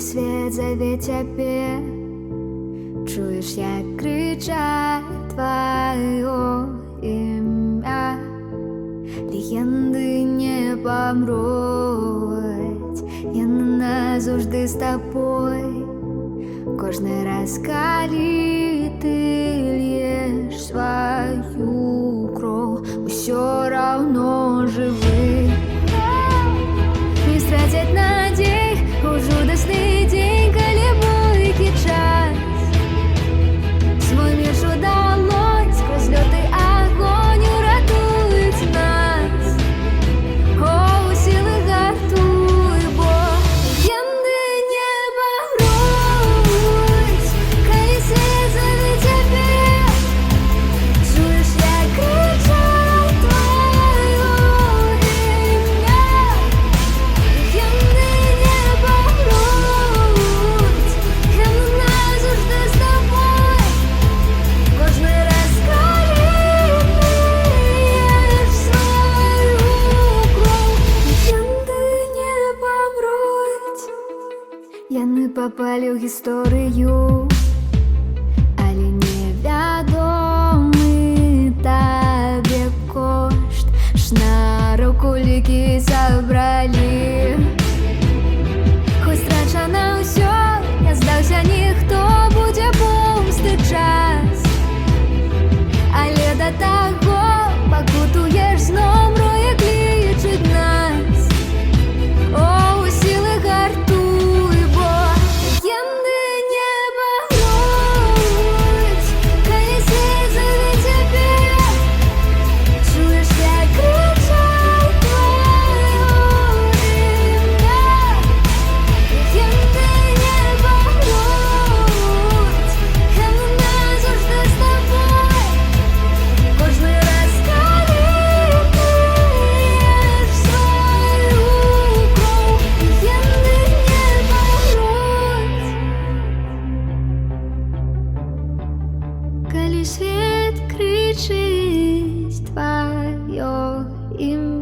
коли світ зове тебе, чуєш, як кричать твоє ім'я. Легенди не помруть, я назавжди з тобою. Кожний раз, коли ти льєш свою кров, усё равно живи. Не втратять надій у жудасний день, коли бойкий час. Свой мир удалось, сквозь лётый огонь уратует нас. О, силы гартуй, Бог, легенды не помруть, коли свет зове тебе, чуешь, як кричать твоє ім'я. Легенди не помруть, я назавжди з тобою. Кожний раз, коли ти льєш свою кров, легенди не помруть. Яны попали в історію, але невідомий тобі кошт. Ж на руку ліки забрали. Хоч страчено усё, не здався ніхто, буде помсти час. Але до того покутуєш сном, роє кличуть нас. О, у сили гартуй, Бог, легенди не помруть, коли світ зове тебе, чуєш, як кричать твоє ім'я. Легенди не помруть, я назавжди з тобою. Кожний раз, коли ти льєш свою кров, легенди не помруть. Коли світ кричить твоє ім'я.